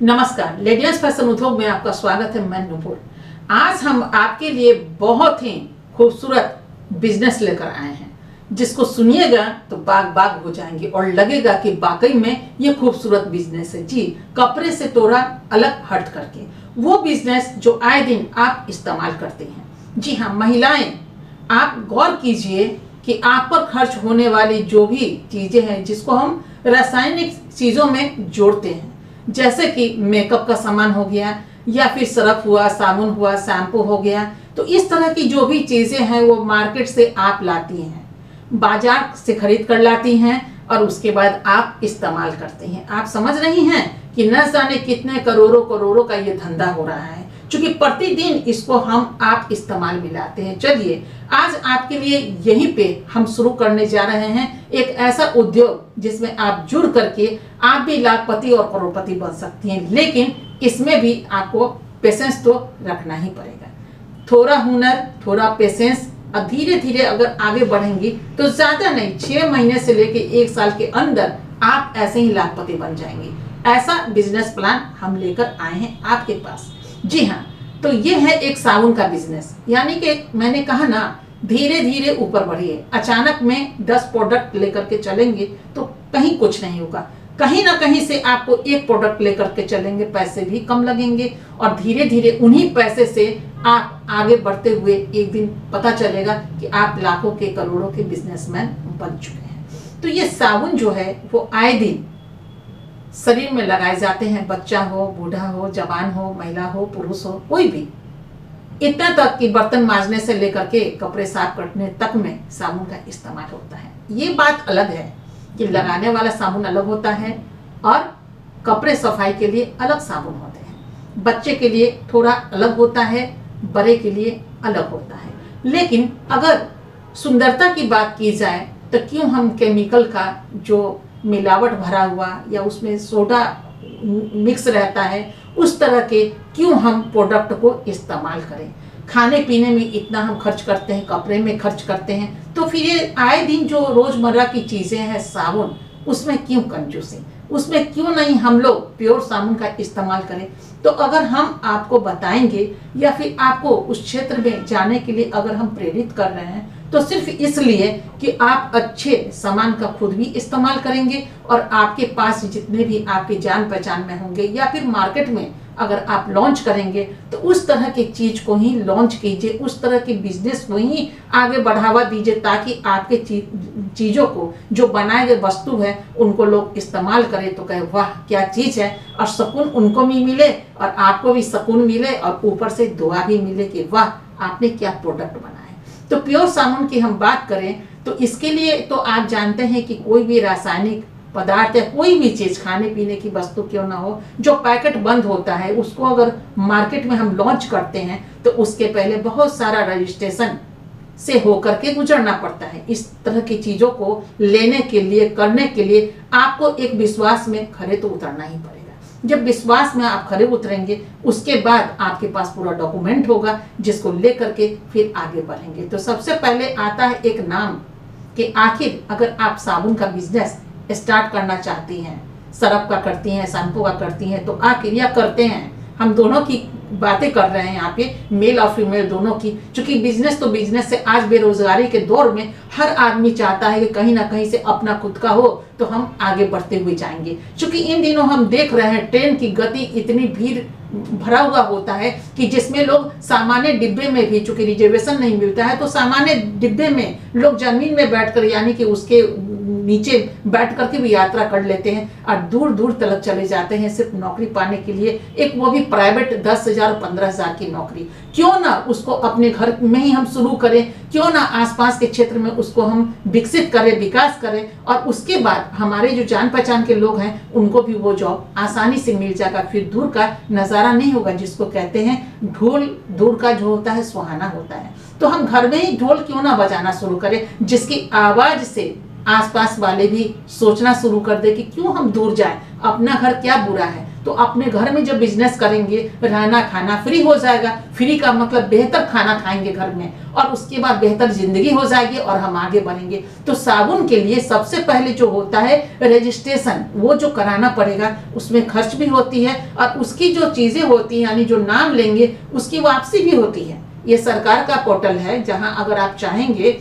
नमस्कार, लेडियस फैशन उद्योग में आपका स्वागत है। मैं नुपुर। आज हम आपके लिए बहुत ही खूबसूरत बिजनेस लेकर आए हैं, जिसको सुनिएगा तो बाग बाग हो जाएंगे और लगेगा कि वाकई में ये खूबसूरत बिजनेस है। जी, कपड़े से थोड़ा अलग हट करके वो बिजनेस जो आए दिन आप इस्तेमाल करते हैं। जी हाँ महिलाएं, आप गौर कीजिए कि आप पर खर्च होने वाली जो भी चीजें हैं, जिसको हम रासायनिक चीजों में जोड़ते हैं, जैसे कि मेकअप का सामान हो गया या फिर सरफ हुआ, साबुन हुआ, शैम्पू हो गया, तो इस तरह की जो भी चीजें हैं वो मार्केट से आप लाती हैं, बाजार से खरीद कर लाती हैं और उसके बाद आप इस्तेमाल करते हैं। आप समझ रही हैं कि न जाने कितने करोड़ों करोड़ों का ये धंधा हो रहा है, क्योंकि प्रतिदिन इसको आप इस्तेमाल में लाते हैं। चलिए, आज आपके लिए यहीं पे हम शुरू करने जा रहे हैं एक ऐसा उद्योग जिसमें आप जुड़ करके आप भी लाखपति और करोड़पति बन सकती हैं। लेकिन इसमें भी आपको पेशेंस तो रखना ही पड़ेगा। थोड़ा हुनर, थोड़ा पेशेंस, और धीरे धीरे अगर आगे बढ़ेंगी तो ज्यादा नहीं, 6 महीने से लेके 1 साल के अंदर आप ऐसे ही लाखपति बन जाएंगे। ऐसा बिजनेस प्लान हम लेकर आए हैं आपके पास। जी हाँ, तो ये है एक साबुन का बिजनेस। यानी कि मैंने कहा ना, धीरे धीरे ऊपर बढ़िए। अचानक में 10 प्रोडक्ट लेकर के चलेंगे तो कहीं कुछ नहीं होगा। कहीं ना कहीं से आपको एक प्रोडक्ट लेकर के चलेंगे, पैसे भी कम लगेंगे और धीरे धीरे उन्हीं पैसे से आप आगे बढ़ते हुए एक दिन पता चलेगा कि आप लाखों के करोड़ों के बिजनेसमैन बन चुके हैं। तो ये साबुन जो है वो आए दिन शरीर में लगाए जाते हैं। बच्चा हो, बूढ़ा हो, जवान हो, महिला हो, पुरुष हो, कोई भी, इतना तक कि बर्तन मांजने से लेकर के कपड़े साफ करने तक में साबुन का इस्तेमाल होता है। ये बात अलग है कि लगाने वाला साबुन अलग होता है और कपड़े सफाई के लिए अलग साबुन होते हैं। बच्चे के लिए थोड़ा अलग होता है, बड़े के लिए अलग होता है। लेकिन अगर सुंदरता की बात की जाए तो क्यों हम केमिकल का जो मिलावट भरा हुआ या उसमें सोडा मिक्स रहता है, उस तरह के क्यों हम प्रोडक्ट को इस्तेमाल करें। खाने पीने में इतना हम खर्च करते हैं, कपड़े में खर्च करते हैं, तो फिर ये आए दिन जो रोजमर्रा की चीजें हैं साबुन, उसमें क्यों कंजूसी, उसमें क्यों नहीं हम लोग प्योर साबुन का इस्तेमाल करें। तो अगर हम आपको बताएंगे या फिर आपको उस क्षेत्र में जाने के लिए अगर हम प्रेरित कर रहे हैं, तो सिर्फ इसलिए कि आप अच्छे सामान का खुद भी इस्तेमाल करेंगे और आपके पास जितने भी आपके जान पहचान में होंगे या फिर मार्केट में अगर आप लॉन्च करेंगे तो उस तरह की चीज को ही लॉन्च कीजिए, उस तरह के बिजनेस को ही आगे बढ़ावा दीजिए, ताकि आपके चीजों को जो बनाए गए वस्तु है उनको लोग इस्तेमाल करें तो कहे वाह क्या चीज है, और सुकून उनको भी मिले और आपको भी सुकून मिले और ऊपर से दुआ भी मिले कि वाह आपने क्या प्रोडक्ट बनाया। तो प्योर साबुन की हम बात करें तो इसके लिए तो आप जानते हैं कि कोई भी रासायनिक पदार्थ या कोई भी चीज, खाने पीने की वस्तु क्यों ना हो, जो पैकेट बंद होता है उसको अगर मार्केट में हम लॉन्च करते हैं तो उसके पहले बहुत सारा रजिस्ट्रेशन से होकर के गुजरना पड़ता है। इस तरह की चीजों को लेने के लिए, करने के लिए आपको एक विश्वास में खरे तो उतरना ही पड़ेगा। जब विश्वास में आप खरे उतरेंगे उसके बाद आपके पास पूरा डॉक्यूमेंट होगा जिसको लेकर के फिर आगे बढ़ेंगे। तो सबसे पहले आता है एक नाम कि आखिर अगर आप साबुन का बिजनेस स्टार्ट करना चाहती हैं, सरफ का करती हैं, शैम्पू का करती हैं, तो आखिर या करते हैं, हम दोनों की बातें कर रहे हैं यहाँ पे, मेल और फीमेल दोनों की। क्योंकि बिजनेस तो बिजनेस से आज बेरोजगारी के दौर में हर आदमी चाहता है कि कहीं ना कहीं से अपना खुद का हो तो हम आगे बढ़ते हुए जाएंगे। क्योंकि इन दिनों हम देख रहे हैं ट्रेन की गति इतनी भीड़ भरा हुआ होता है कि जिसमें लोग सामान्य डिब्बे में भी, चूंकि रिजर्वेशन नहीं मिलता है, तो सामान्य डिब्बे में लोग जमीन में बैठकर यानी कि उसके नीचे बैठ करके भी यात्रा कर लेते हैं और दूर दूर तक चले जाते हैं सिर्फ नौकरी पाने के लिए, एक वो भी प्राइवेट 10,000 15,000 की नौकरी। क्यों ना उसको अपने घर में ही हम शुरू करें, क्यों ना आसपास के क्षेत्र में उसको हम विकसित करें, विकास करें, और उसके बाद हमारे जो जान पहचान के लोग हैं उनको भी वो जॉब आसानी से मिल जाएगा। फिर दूर का नजारा नहीं होगा, जिसको कहते हैं ढोल दूर का जो होता है सुहाना होता है। तो हम घर में ही ढोल क्यों ना बजाना शुरू करें, जिसकी आवाज से आसपास वाले भी सोचना शुरू कर दे कि क्यों हम दूर जाएं, अपना घर क्या बुरा है। तो अपने घर में जब बिजनेस करेंगे, रहना खाना फ्री हो जाएगा। फ्री का मतलब बेहतर खाना खाएंगे घर में, और उसके बाद बेहतर जिंदगी हो जाएगी और हम आगे बढ़ेंगे। तो साबुन के लिए सबसे पहले जो होता है रजिस्ट्रेशन, वो जो कराना पड़ेगा, उसमें खर्च भी होती है और उसकी जो चीजें होती हैं, यानी जो नाम लेंगे उसकी वापसी भी होती है। ये सरकार का पोर्टल है, जहां अगर आप चाहेंगे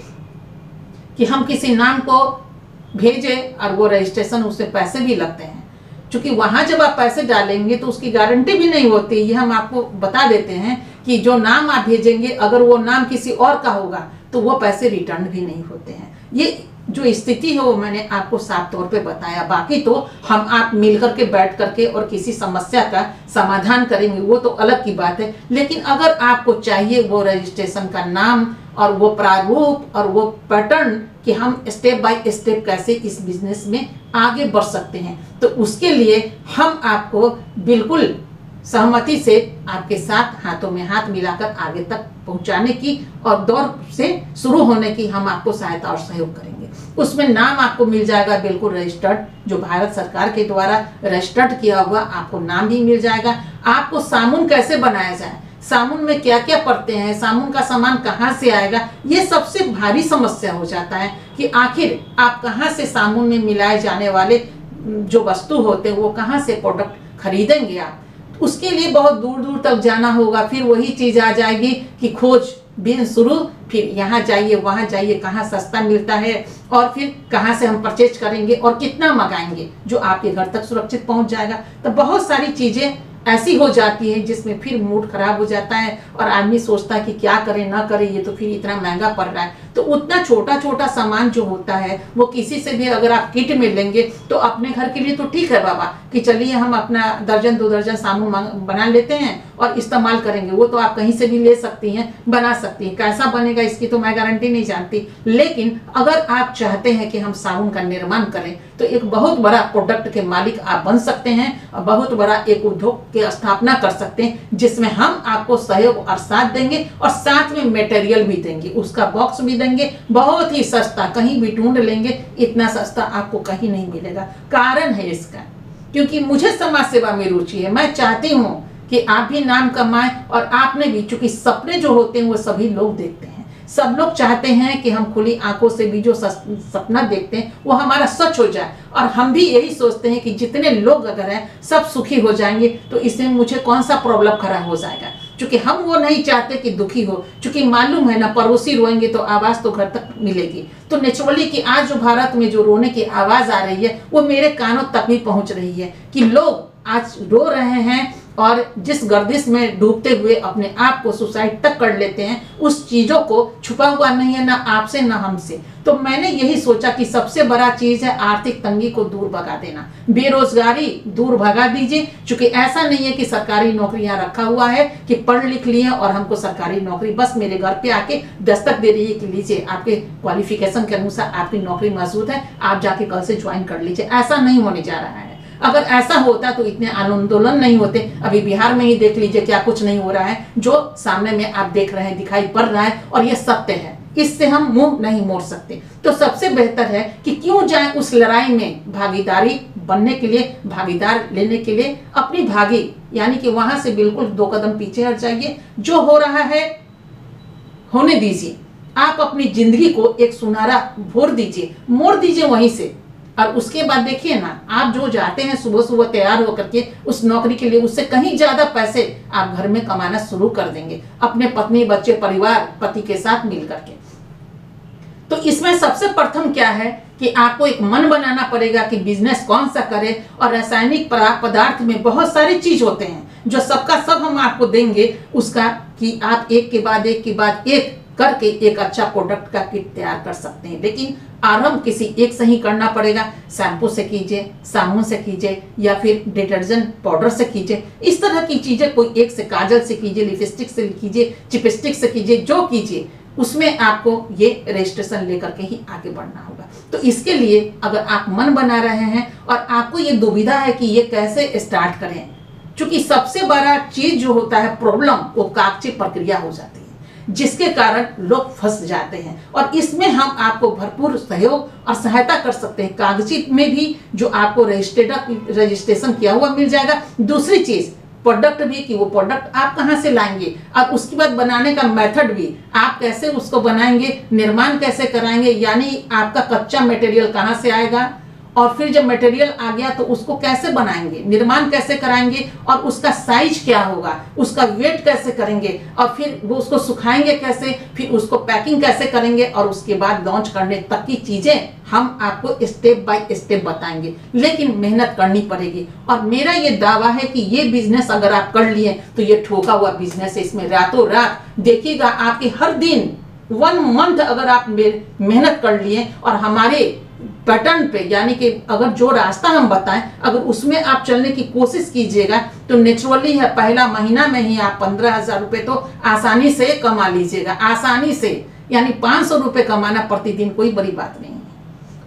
कि हम किसी नाम को भेजें और वो रजिस्ट्रेशन, उससे पैसे भी लगते हैं। क्योंकि वहां जब आप पैसे डालेंगे तो उसकी गारंटी भी नहीं होती। ये हम आपको बता देते हैं कि जो नाम आप भेजेंगे, अगर वो नाम किसी और का होगा तो वो पैसे रिटर्न भी नहीं होते हैं। ये जो स्थिति है वो मैंने आपको साफ तौर पे बताया। बाकी तो हम आप मिलकर के बैठ करके और किसी समस्या का समाधान करेंगे, वो तो अलग की बात है। लेकिन अगर आपको चाहिए वो रजिस्ट्रेशन का नाम और वो प्रारूप और वो पैटर्न कि हम स्टेप बाय स्टेप कैसे इस बिजनेस में आगे बढ़ सकते हैं, तो उसके लिए हम आपको बिल्कुल सहमति से आपके साथ हाथों में हाथ मिलाकर आगे तक पहुंचाने की और दौर से शुरू होने की हम आपको सहायता और सहयोग करेंगे। उसमें नाम आपको मिल जाएगा बिल्कुल रजिस्टर्ड, जो भारत सरकार के द्वारा रजिस्टर्ड किया हुआ आपको नाम भी मिल जाएगा। आपको साबुन कैसे बनाया जाए, साबुन में क्या क्या पड़ते हैं, साबुन का सामान कहाँ से आएगा, ये सबसे भारी समस्या हो जाता है कि आखिर आप कहाँ से साबुन में मिलाए जाने वाले जो वस्तु होते हैं वो कहाँ से प्रोडक्ट खरीदेंगे आप। उसके लिए बहुत दूर दूर तक जाना होगा, फिर वही चीज आ जाएगी कि खोज बिन शुरू, फिर यहाँ जाइए वहां जाइए कहाँ सस्ता मिलता है और फिर कहाँ से हम परचेज करेंगे और कितना मंगाएंगे जो आपके घर तक सुरक्षित पहुंच जाएगा। तो बहुत सारी चीजें ऐसी हो जाती है जिसमें फिर मूड खराब हो जाता है और आदमी सोचता है कि क्या करे ना करे, ये तो फिर इतना महंगा पड़ रहा है। तो उतना छोटा छोटा सामान जो होता है वो किसी से भी अगर आप किट में लेंगे तो अपने घर के लिए तो ठीक है बाबा कि चलिए हम अपना दर्जन 2 दर्जन साबुन बना लेते हैं और इस्तेमाल करेंगे, वो तो आप कहीं से भी ले सकती हैं, बना सकती हैं। कैसा बनेगा इसकी तो मैं गारंटी नहीं जानती, लेकिन अगर आप चाहते हैं कि हम साबुन का निर्माण करें तो एक बहुत बड़ा प्रोडक्ट के मालिक आप बन सकते हैं और बहुत बड़ा एक उद्योग की स्थापना कर सकते हैं, जिसमें हम आपको सहयोग और साथ देंगे और साथ में मटेरियल भी देंगे, उसका बॉक्स भी देंगे बहुत ही सस्ता। कहीं भी ढूंढ लेंगे इतना सस्ता आपको कहीं नहीं मिलेगा। कारण है इसका, क्योंकि मुझे समाज सेवा में रुचि है। मैं चाहती हूँ कि आप भी नाम कमाएं और आपने भी, चूंकि सपने जो होते हैं वो सभी लोग देखते हैं, सब लोग चाहते हैं कि हम खुली आंखों से भी जो सपना देखते हैं वो हमारा सच हो जाए। और हम भी यही सोचते हैं कि जितने लोग अगर हैं सब सुखी हो जाएंगे तो इसमें मुझे कौन सा प्रॉब्लम खड़ा हो जाएगा। क्योंकि हम वो नहीं चाहते कि दुखी हो, क्योंकि मालूम है ना पड़ोसी रोएंगे तो आवाज तो घर तक मिलेगी। तो नेचुरली कि आज जो भारत में जो रोने की आवाज आ रही है वो मेरे कानों तक भी पहुंच रही है कि लोग आज रो रहे हैं और जिस गर्दिश में डूबते हुए अपने आप को सुसाइड तक कर लेते हैं, उस चीजों को छुपा हुआ नहीं है ना आपसे ना हमसे। तो मैंने यही सोचा कि सबसे बड़ा चीज है आर्थिक तंगी को दूर भगा देना, बेरोजगारी दूर भगा दीजिए। क्योंकि ऐसा नहीं है कि सरकारी नौकरियां रखा हुआ है कि पढ़ लिख लिए और हमको सरकारी नौकरी बस मेरे घर पे आके दस्तक दे रही है कि लीजिए आपके क्वालिफिकेशन के अनुसार आपकी नौकरी मौजूद है, आप जाके कल से ज्वाइन कर लीजिए। ऐसा नहीं होने जा रहा है। अगर ऐसा होता तो इतने आंदोलन नहीं होते। अभी बिहार में ही देख लीजिए क्या कुछ नहीं हो रहा है, जो सामने में आप देख रहे हैं दिखाई पड़ रहा है और ये सत्य है, इससे हम मुंह नहीं मोड़ सकते। तो सबसे बेहतर है कि क्यों जाए उस लड़ाई में भागीदारी बनने के लिए, भागीदार लेने के लिए अपनी भागी, यानी कि वहां से बिल्कुल 2 कदम पीछे हट जाइए। जो हो रहा है होने दीजिए, आप अपनी जिंदगी को एक सुनहरा भोर दीजिए, मोड़ दीजिए वहीं से। और उसके बाद देखिए ना, आप जो जाते हैं सुबह सुबह तैयार होकर के उस नौकरी के लिए, उससे कहीं ज्यादा पैसे आप घर में कमाना शुरू कर देंगे अपने पत्नी बच्चे परिवार पति के साथ मिलकर के। तो इसमें सबसे प्रथम क्या है कि आपको एक मन बनाना पड़ेगा कि बिजनेस कौन सा करे। और रासायनिक पदार्थ में बहुत सारी चीज होते हैं जो सबका सब हम आपको देंगे, उसका कि आप एक के बाद एक करके एक अच्छा प्रोडक्ट का किट तैयार कर सकते हैं। लेकिन आरंभ किसी एक से ही करना पड़ेगा। शैम्पू से कीजिए, साबुन से कीजिए या फिर डिटर्जेंट पाउडर से कीजिए। इस तरह की चीजें कोई एक से, काजल से कीजिए, लिपस्टिक से कीजिए, चिपस्टिक से कीजिए, जो कीजिए उसमें आपको ये रजिस्ट्रेशन लेकर के ही आगे बढ़ना होगा। तो इसके लिए अगर आप मन बना रहे हैं और आपको ये दुविधा है कि ये कैसे स्टार्ट करें, क्योंकि सबसे बड़ा चीज जो होता है प्रॉब्लम, वो कागजी प्रक्रिया हो जाती है। जिसके कारण लोग फंस जाते हैं। और इसमें हम आपको भरपूर सहयोग और सहायता कर सकते हैं। कागजी में भी जो आपको रजिस्ट्रेशन किया हुआ मिल जाएगा। दूसरी चीज प्रोडक्ट भी, कि वो प्रोडक्ट आप कहां से लाएंगे और उसके बाद बनाने का मेथड भी, आप कैसे उसको बनाएंगे, निर्माण कैसे कराएंगे, यानी आपका कच्चा मटेरियल कहां से आएगा, और फिर जब मटेरियल आ गया तो उसको कैसे बनाएंगे, निर्माण कैसे कराएंगे, और उसका साइज क्या होगा, उसका वेट कैसे करेंगे, और फिर वो उसको सुखाएंगे कैसे, फिर उसको पैकिंग कैसे करेंगे, और उसके बाद लॉन्च करने तक की चीजें हम आपको स्टेप बाय स्टेप बताएंगे। लेकिन मेहनत करनी पड़ेगी। और मेरा ये दावा है कि ये बिजनेस अगर आप कर लिए तो ये ठोका हुआ बिजनेस है। इसमें रातों रात देखिएगा आपके हर दिन 1 मंथ अगर आप मेहनत कर लिए और हमारे पैटर्न पे, यानी कि अगर जो रास्ता हम बताएं अगर उसमें आप चलने की कोशिश कीजिएगा तो नेचुरली है पहला महीना में ही आप 15,000 रुपए तो आसानी से कमा लीजिएगा। आसानी से, यानी 500 रुपए कमाना प्रतिदिन कोई बड़ी बात नहीं है।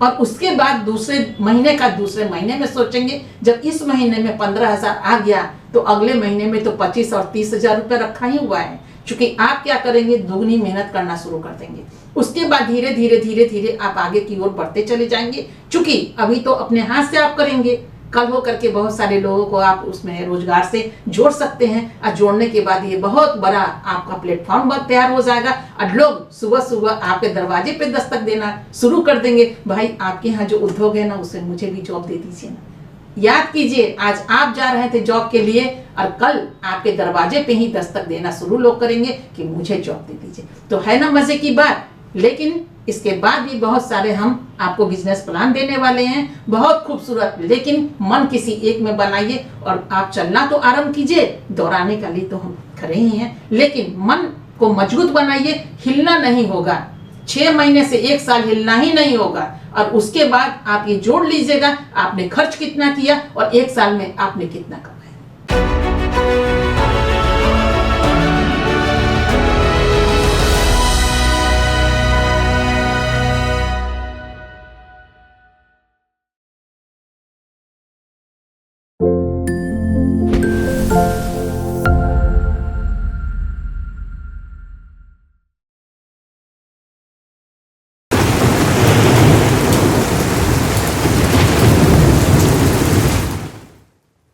और उसके बाद दूसरे महीने में सोचेंगे, जब इस महीने में 15,000 आ गया तो अगले महीने में तो 25 और 30,000 रुपए रखा ही हुआ है। क्योंकि आप क्या करेंगे, दुगनी मेहनत करना शुरू कर देंगे। उसके बाद धीरे धीरे आप आगे की ओर बढ़ते चले जाएंगे। क्योंकि अभी तो अपने हाथ से आप करेंगे, कल हो करके बहुत सारे लोगों को आप उसमें रोजगार से जोड़ सकते हैं। और जोड़ने के बाद ये बहुत बड़ा आपका प्लेटफॉर्म तैयार हो जाएगा और लोग सुबह सुबह आपके दरवाजे पे दस्तक देना शुरू कर देंगे, भाई आपके यहाँ जो उद्योग है ना उसे मुझे भी जॉब दे दीजिए ना। याद कीजिए, आज आप जा रहे थे जॉब के लिए और कल आपके दरवाजे पे ही दस्तक देना शुरू लोग करेंगे कि मुझे जॉब दे दीजिए। तो है ना मजे की बात। लेकिन इसके बाद भी बहुत सारे हम आपको बिजनेस प्लान देने वाले हैं, बहुत खूबसूरत। लेकिन मन किसी एक में बनाइए और आप चलना तो आरंभ कीजिए, दौड़ाने के लिए तो हम खड़े ही हैं, लेकिन मन को मजबूत बनाइए। हिलना नहीं होगा, 6 महीने से 1 साल हिलना ही नहीं होगा। और उसके बाद आप ये जोड़ लीजिएगा आपने खर्च कितना किया और 1 साल में आपने कितना